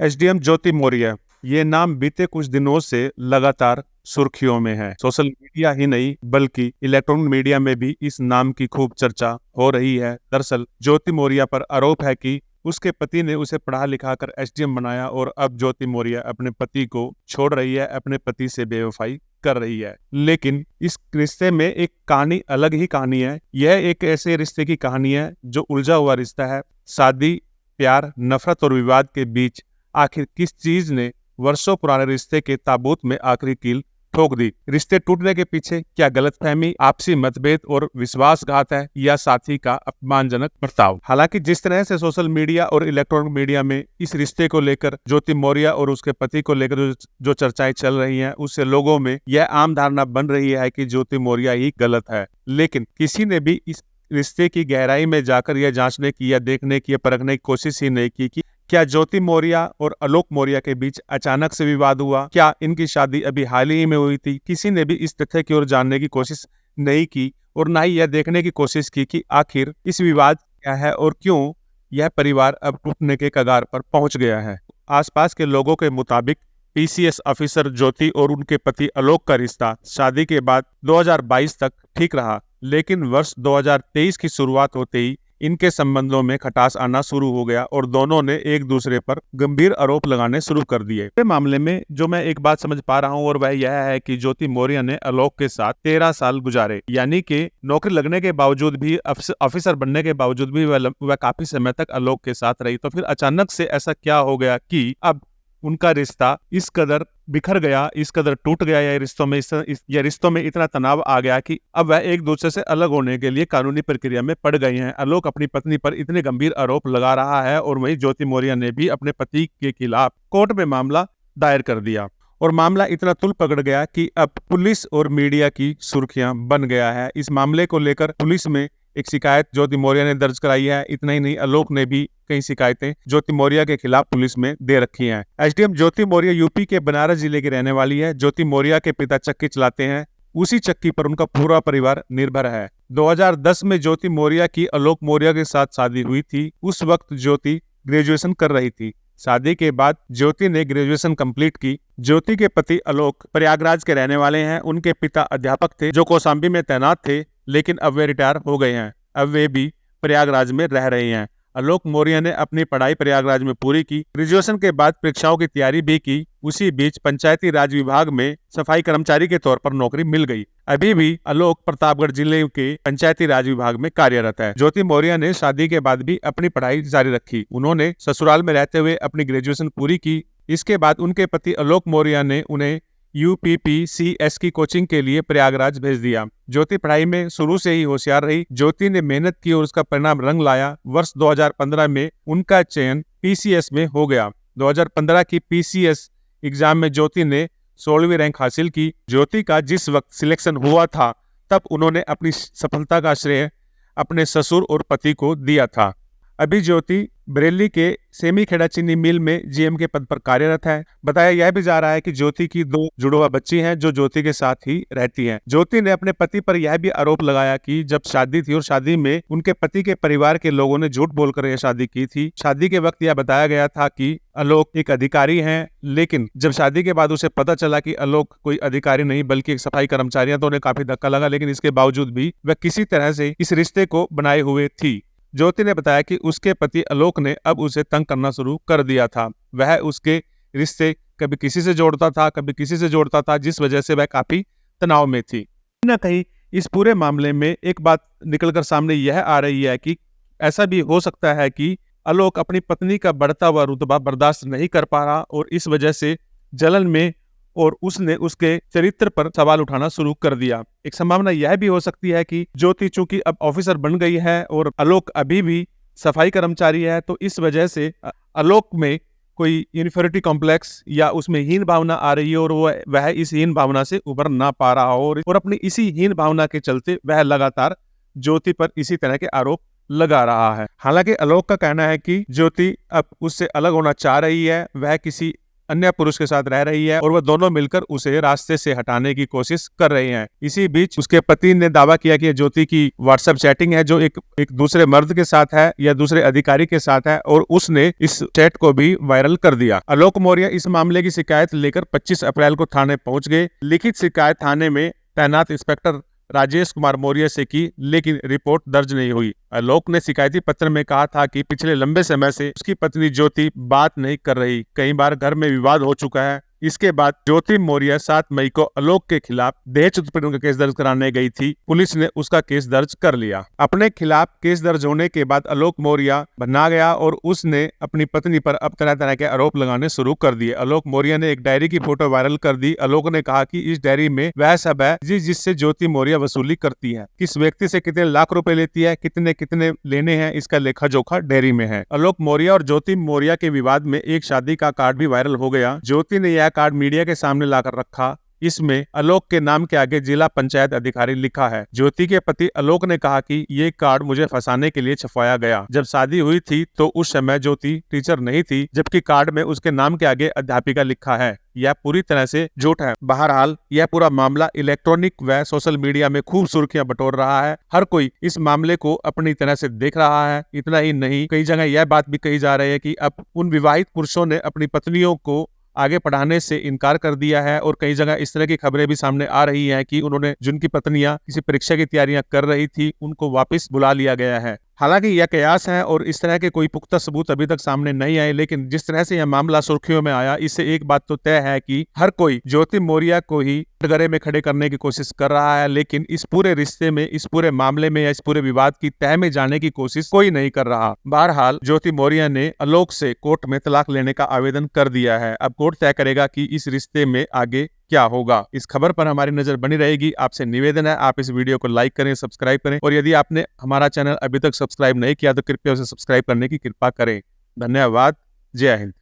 SDM ज्योति मौर्य, ये नाम बीते कुछ दिनों से लगातार सुर्खियों में है। सोशल मीडिया ही नहीं बल्कि इलेक्ट्रॉनिक मीडिया में भी इस नाम की खूब चर्चा हो रही है। दरअसल ज्योति मौर्य पर आरोप है कि उसके पति ने उसे पढ़ा लिखा कर एसडीएम बनाया और अब ज्योति मौर्य अपने पति को छोड़ रही है, अपने पति से बेवफाई कर रही है। लेकिन इस रिश्ते में एक कहानी, अलग ही कहानी है। यह एक ऐसे रिश्ते की कहानी है जो उलझा हुआ रिश्ता है। शादी, प्यार, नफरत और विवाद के बीच आखिर किस चीज ने वर्षों पुराने रिश्ते के ताबूत में आखिरी कील ठोक दी? रिश्ते टूटने के पीछे क्या गलतफहमी, आपसी मतभेद और विश्वासघात है, या साथी का अपमानजनक बर्ताव? हालांकि जिस तरह से सोशल मीडिया और इलेक्ट्रॉनिक मीडिया में इस रिश्ते को लेकर, ज्योति मौर्य और उसके पति को लेकर जो चर्चाएं चल रही हैं, उससे लोगों में यह आम धारणा बन रही है कि ज्योति मौर्य ही गलत है। लेकिन किसी ने भी इस रिश्ते की गहराई में जाकर यह जांचने की या देखने की या परखने की कोशिश ही नहीं की कि क्या ज्योति मौर्य और आलोक मौर्य के बीच अचानक से विवाद हुआ, क्या इनकी शादी अभी हाल ही में हुई थी? किसी ने भी इस तथ्य की ओर जानने की कोशिश नहीं की और ना ही यह देखने की कोशिश की कि आखिर इस विवाद क्या है और क्यों यह परिवार अब टूटने के कगार पर पहुंच गया है। आसपास के लोगों के मुताबिक पीसीएस ऑफिसर ज्योति और उनके पति आलोक का रिश्ता शादी के बाद 2022 तक ठीक रहा, लेकिन वर्ष 2023 की शुरुआत होते ही इनके संबंधों में खटास आना शुरू हो गया और दोनों ने एक दूसरे पर गंभीर आरोप लगाने शुरू कर दिए। इस मामले में जो मैं एक बात समझ पा रहा हूं और वह यह है कि ज्योति मौर्य ने आलोक के साथ 13 साल गुजारे, यानी कि नौकरी लगने के बावजूद भी, ऑफिसर बनने के बावजूद भी वह काफी समय तक आलोक के साथ रही। तो फिर अचानक से ऐसा क्या हो गया कि अब उनका रिश्ता इस कदर बिखर गया, इस कदर टूट गया, या रिश्तों में इतना तनाव आ गया कि अब वह एक दूसरे से अलग होने के लिए कानूनी प्रक्रिया में पड़ गई हैं। आलोक अपनी पत्नी पर इतने गंभीर आरोप लगा रहा है और वहीं ज्योति मौर्य ने भी अपने पति के खिलाफ कोर्ट में मामला दायर कर दिया और मामला इतना तुल पकड़ गया कि अब पुलिस और मीडिया की सुर्खियां बन गया है। इस मामले को लेकर पुलिस में एक शिकायत ज्योति मौर्य ने दर्ज कराई है। इतना ही नहीं, आलोक ने भी कई शिकायतें ज्योति मौर्य के खिलाफ पुलिस में दे रखी हैं। एसडीएम ज्योति मौर्य यूपी के बनारस जिले की रहने वाली है। ज्योति मौर्य के पिता चक्की चलाते हैं, उसी चक्की पर उनका पूरा परिवार निर्भर है। 2010 में ज्योति मौर्य की आलोक मौर्य के साथ शादी हुई थी। उस वक्त ज्योति ग्रेजुएशन कर रही थी। शादी के बाद ज्योति ने ग्रेजुएशन कंप्लीट की। ज्योति के पति आलोक प्रयागराज के रहने वाले हैं। उनके पिता अध्यापक थे जो कौशाम्बी में तैनात थे, लेकिन अब वे रिटायर हो गए हैं। अब वे भी प्रयागराज में रह रहे हैं। आलोक मौर्य ने अपनी पढ़ाई प्रयागराज में पूरी की। ग्रेजुएशन के बाद परीक्षाओं की तैयारी भी की। उसी बीच पंचायती राज विभाग में सफाई कर्मचारी के तौर पर नौकरी मिल गई। अभी भी आलोक प्रतापगढ़ जिले के पंचायती राज विभाग में कार्यरत है। ज्योति मौर्य ने शादी के बाद भी अपनी पढ़ाई जारी रखी। उन्होंने ससुराल में रहते हुए अपनी ग्रेजुएशन पूरी की। इसके बाद उनके पति आलोक मौर्य ने उन्हें यूपीपीसीएस की कोचिंग के लिए प्रयागराज भेज दिया। ज्योति पढ़ाई में शुरू से ही होशियार रही। ज्योति ने मेहनत की और उसका परिणाम रंग लाया। वर्ष 2015 में उनका चयन पीसीएस में हो गया। 2015 की पीसीएस एग्जाम में ज्योति ने 16वीं रैंक हासिल की। ज्योति का जिस वक्त सिलेक्शन हुआ था तब उन्होंने अपनी सफलता का श्रेय अपने ससुर और पति को दिया था। अभी ज्योति बरेली के सेमी खेड़ा चीनी मिल में जीएम के पद पर कार्यरत है। बताया यह भी जा रहा है कि ज्योति की 2 जुड़वा बच्ची हैं जो ज्योति के साथ ही रहती हैं। ज्योति ने अपने पति पर यह भी आरोप लगाया कि जब शादी थी और शादी में उनके पति के परिवार के लोगों ने झूठ बोलकर यह शादी की थी। शादी के वक्त यह बताया गया था कि आलोक एक अधिकारी हैं, लेकिन जब शादी के बाद उसे पता चला कि आलोक कोई अधिकारी नहीं बल्कि एक सफाई कर्मचारी है, तो उन्हें काफी धक्का लगा। लेकिन इसके बावजूद भी वह किसी तरह से इस रिश्ते को बनाए हुए थी। ज्योति ने बताया कि उसके पति आलोक ने अब उसे तंग करना शुरू कर दिया था। वह उसके रिश्ते कभी किसी से जोड़ता था, कभी किसी से जोड़ता था, जिस वजह से वह काफी तनाव में थी। कहीं ना कहीं इस पूरे मामले में एक बात निकलकर सामने यह आ रही है कि ऐसा भी हो सकता है कि आलोक अपनी पत्नी का बढ़ता हुआ रुतबा बर्दाश्त नहीं कर पा रहा और इस वजह से जलन में और उसने उसके चरित्र पर सवाल उठाना शुरू कर दिया। एक संभावना यह भी हो सकती है कि ज्योति चूंकि अब ऑफिसर बन गई है और आलोक अभी भी सफाई कर्मचारी है, तो इस वजह से आलोक में कोई इन्फीरियरिटी कॉम्प्लेक्स या उसमें हीन भावना आ रही है और वह इस हीन भावना से उबर ना पा रहा हो और अपनी इसी हीन भावना के चलते वह लगातार ज्योति पर इसी तरह के आरोप लगा रहा है। हालांकि आलोक का कहना है कि ज्योति अब उससे अलग होना चाह रही है। वह किसी अन्य पुरुष के साथ रह रही है और वह दोनों मिलकर उसे रास्ते से हटाने की कोशिश कर रहे हैं। इसी बीच उसके पति ने दावा किया कि ज्योति की व्हाट्सएप चैटिंग है जो एक दूसरे मर्द के साथ है या दूसरे अधिकारी के साथ है, और उसने इस चैट को भी वायरल कर दिया। आलोक मौर्य इस मामले की शिकायत लेकर 25 अप्रैल को थाने पहुंच गए। लिखित शिकायत थाने में तैनात इंस्पेक्टर राजेश कुमार मौर्य से की, लेकिन रिपोर्ट दर्ज नहीं हुई। आलोक ने शिकायती पत्र में कहा था कि पिछले लंबे समय से उसकी पत्नी ज्योति बात नहीं कर रही, कई बार घर में विवाद हो चुका है। इसके बाद ज्योति मौर्य 7 मई को आलोक के खिलाफ दहेज उत्पीड़न का केस दर्ज कराने गई थी। पुलिस ने उसका केस दर्ज कर लिया। अपने खिलाफ केस दर्ज होने के बाद आलोक मौर्य भन्ना गया और उसने अपनी पत्नी पर अब तरह तरह के आरोप लगाने शुरू कर दिए। आलोक मौर्य ने एक डायरी की फोटो वायरल कर दी। आलोक ने कहा कि इस डायरी में वह सब है जिससे ज्योति मौर्य वसूली करती है, किस व्यक्ति से कितने लाख रुपए लेती है, कितने कितने लेने हैं, इसका लेखा जोखा डायरी में है। आलोक मौर्य और ज्योति मौर्य के विवाद में एक शादी का कार्ड भी वायरल हो गया। ज्योति ने यह कार्ड मीडिया के सामने लाकर रखा। इसमें आलोक के नाम के आगे जिला पंचायत अधिकारी लिखा है। ज्योति के पति आलोक ने कहा कि ये कार्ड मुझे फंसाने के लिए छपवाया गया। जब शादी हुई थी तो उस समय ज्योति टीचर नहीं थी, जबकि कार्ड में उसके नाम के आगे अध्यापिका लिखा है। यह पूरी तरह से झूठ है। बहरहाल यह पूरा मामला इलेक्ट्रॉनिक व सोशल मीडिया में खूब सुर्खियां बटोर रहा है। हर कोई इस मामले को अपनी तरह से देख रहा है। इतना ही नहीं, कई जगह यह बात भी कही जा रही है कि अब उन विवाहित पुरुषों ने अपनी पत्नियों को आगे पढ़ाने से इनकार कर दिया है, और कई जगह इस तरह की खबरें भी सामने आ रही हैं कि उन्होंने जिनकी पत्नियां किसी परीक्षा की तैयारियां कर रही थी उनको वापस बुला लिया गया है। हालांकि यह कयास है और इस तरह के कोई पुख्ता सबूत अभी तक सामने नहीं आए, लेकिन जिस तरह से यह मामला सुर्खियों में आया, इससे एक बात तो तय है कि हर कोई ज्योति मौर्य को ही कटघरे में खड़े करने की कोशिश कर रहा है, लेकिन इस पूरे रिश्ते में, इस पूरे मामले में या इस पूरे विवाद की तह में जाने की कोशिश कोई नहीं कर रहा। बहरहाल ज्योति मौर्य ने आलोक से कोर्ट में तलाक लेने का आवेदन कर दिया है। अब कोर्ट तय करेगा कि इस रिश्ते में आगे क्या होगा। इस खबर पर हमारी नजर बनी रहेगी। आपसे निवेदन है, आप इस वीडियो को लाइक करें, सब्सक्राइब करें, और यदि आपने हमारा चैनल अभी तक सब्सक्राइब नहीं किया तो कृपया उसे सब्सक्राइब करने की कृपा करें। धन्यवाद। जय हिंद।